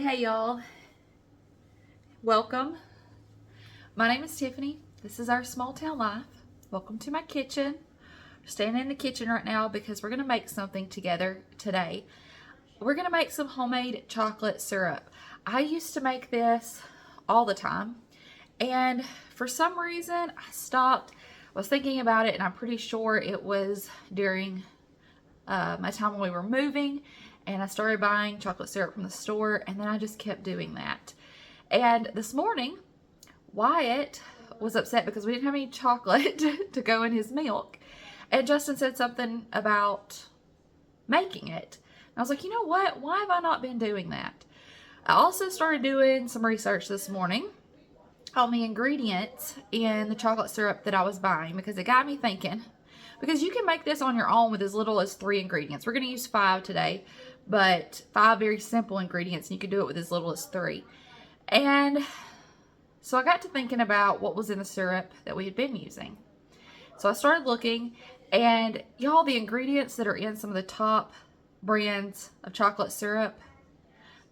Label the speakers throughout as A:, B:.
A: Hey y'all, welcome. My name is Tiffany. This is Our Small Town Life. Welcome to my kitchen. We're standing in the kitchen right now because we're going to make something together today. We're going to make some homemade chocolate syrup. I used to make this all the time, and for some reason I stopped. I was thinking about it, and I'm pretty sure it was during my time when we were moving, and I started buying chocolate syrup from the store, and then I just kept doing that. And this morning, Wyatt was upset because we didn't have any chocolate to go in his milk, and Justin said something about making it. And I was like, you know what? Why have I not been doing that? I also started doing some research this morning on the ingredients in the chocolate syrup that I was buying, because it got me thinking. Because you can make this on your own with as little as 3 ingredients. We're going to use 5 today, but 5 very simple ingredients, and you can do it with as little as 3. And so I got to thinking about what was in the syrup that we had been using. So I started looking, and y'all, the ingredients that are in some of the top brands of chocolate syrup,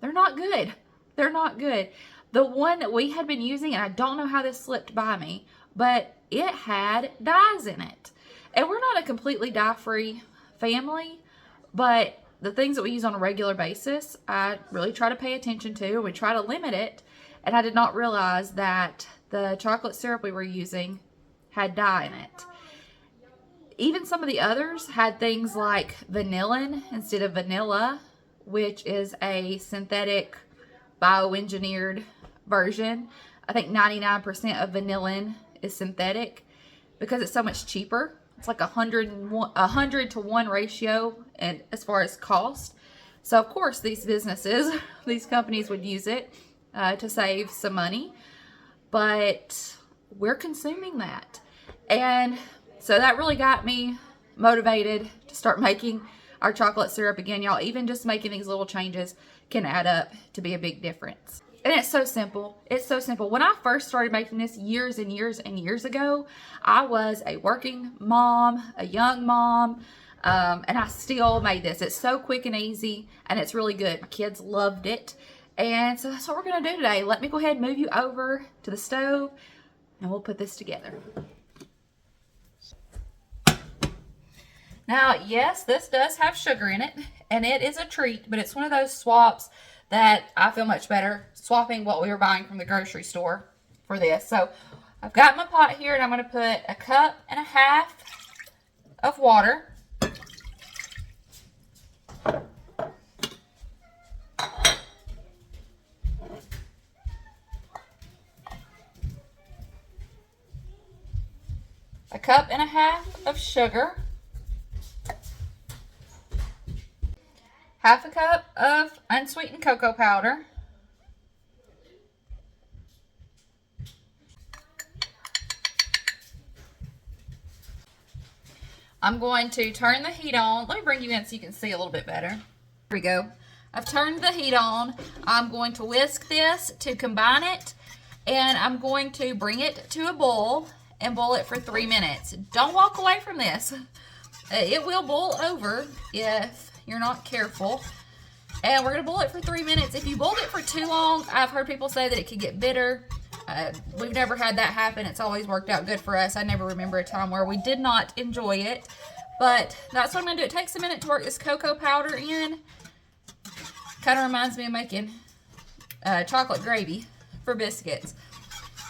A: they're not good. They're not good. The one that we had been using, and I don't know how this slipped by me, but it had dyes in it. And we're not a completely dye-free family, but the things that we use on a regular basis, I really try to pay attention to. We try to limit it, and I did not realize that the chocolate syrup we were using had dye in it. Even some of the others had things like vanillin instead of vanilla, which is a synthetic bioengineered version. I think 99% of vanillin is synthetic because it's so much cheaper. It's like 100 to 1 ratio, and as far as cost. So of course these businesses, these companies would use it to save some money, but we're consuming that. And so that really got me motivated to start making our chocolate syrup again, y'all. Even just making these little changes can add up to be a big difference. And it's so simple. It's so simple. When I first started making this years and years and years ago, I was a working mom, a young mom, and I still made this. It's so quick and easy, and it's really good. My kids loved it. And so that's what we're going to do today. Let me go ahead and move you over to the stove, and we'll put this together. Now, yes, this does have sugar in it, and it is a treat, but it's one of those swaps that I feel much better swapping what we were buying from the grocery store for this. So I've got my pot here, and I'm going to put 1.5 cups of water. A 1.5 cups of sugar. 1/2 cup of unsweetened cocoa powder. I'm going to turn the heat on. Let me bring you in so you can see a little bit better. Here we go. I've turned the heat on. I'm going to whisk this to combine it, and I'm going to bring it to a boil and boil it for 3 minutes. Don't walk away from this. It will boil over if you're not careful. And we're going to boil it for 3 minutes. If you boiled it for too long, I've heard people say that it could get bitter. We've never had that happen. It's always worked out good for us. I never remember a time where we did not enjoy it. But that's what I'm going to do. It takes a minute to work this cocoa powder in. Kind of reminds me of making chocolate gravy for biscuits.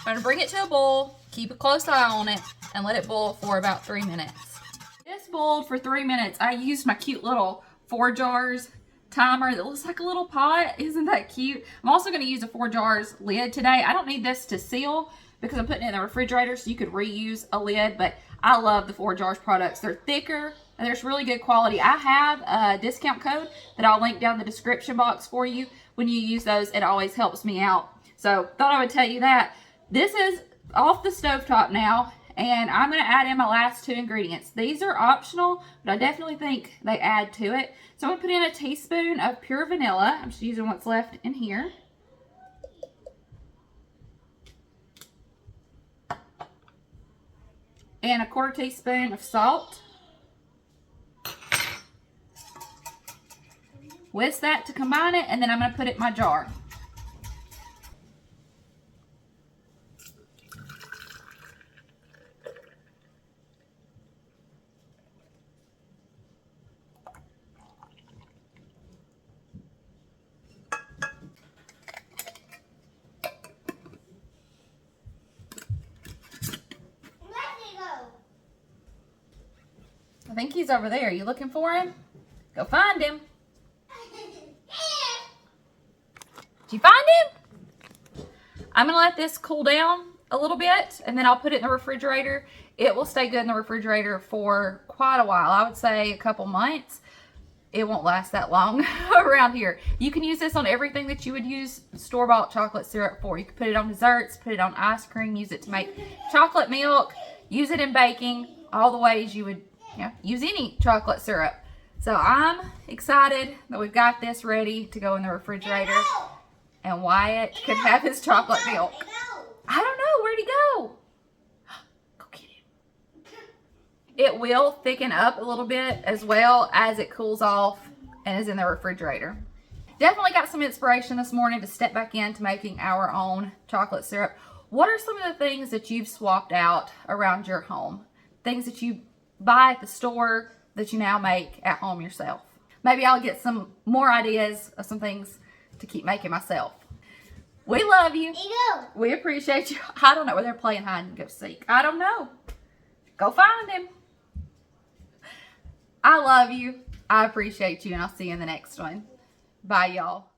A: I'm going to bring it to a boil, keep a close eye on it, and let it boil for about 3 minutes. This boiled for 3 minutes. I used my cute little ForJars timer that looks like a little pot. Isn't that cute? I'm also going to use a ForJars lid today. I don't need this to seal because I'm putting it in the refrigerator, so you could reuse a lid, but I love the ForJars products. They're thicker and there's really good quality. I have a discount code that I'll link down in the description box for you. When you use those, it always helps me out. So thought I would tell you that. This is off the stovetop now, and I'm going to add in my last 2 ingredients. These are optional, but I definitely think they add to it. So I'm going to put in a teaspoon of pure vanilla. I'm just using what's left in here. And a 1/4 teaspoon of salt. Whisk that to combine it, and then I'm going to put it in my jar. I think he's over there. You looking for him? Go find him. Did you find him? I'm going to let this cool down a little bit, and then I'll put it in the refrigerator. It will stay good in the refrigerator for quite a while. I would say a couple months. It won't last that long around here. You can use this on everything that you would use store-bought chocolate syrup for. You can put it on desserts, put it on ice cream, use it to make chocolate milk, use it in baking, all the ways you would use any chocolate syrup. So I'm excited that we've got this ready to go in the refrigerator, and Wyatt can have his chocolate milk. I don't know, where'd he go? Go get him. It will thicken up a little bit as well as it cools off and is in the refrigerator. Definitely got some inspiration this morning to step back into making our own chocolate syrup. What are some of the things that you've swapped out around your home? Things that you buy at the store that you now make at home yourself. Maybe I'll get some more ideas of some things to keep making myself. We love you. We appreciate you. I don't know where they're playing hide and go seek. I don't know. Go find him. I love you. I appreciate you, and I'll see you in the next one. Bye, y'all.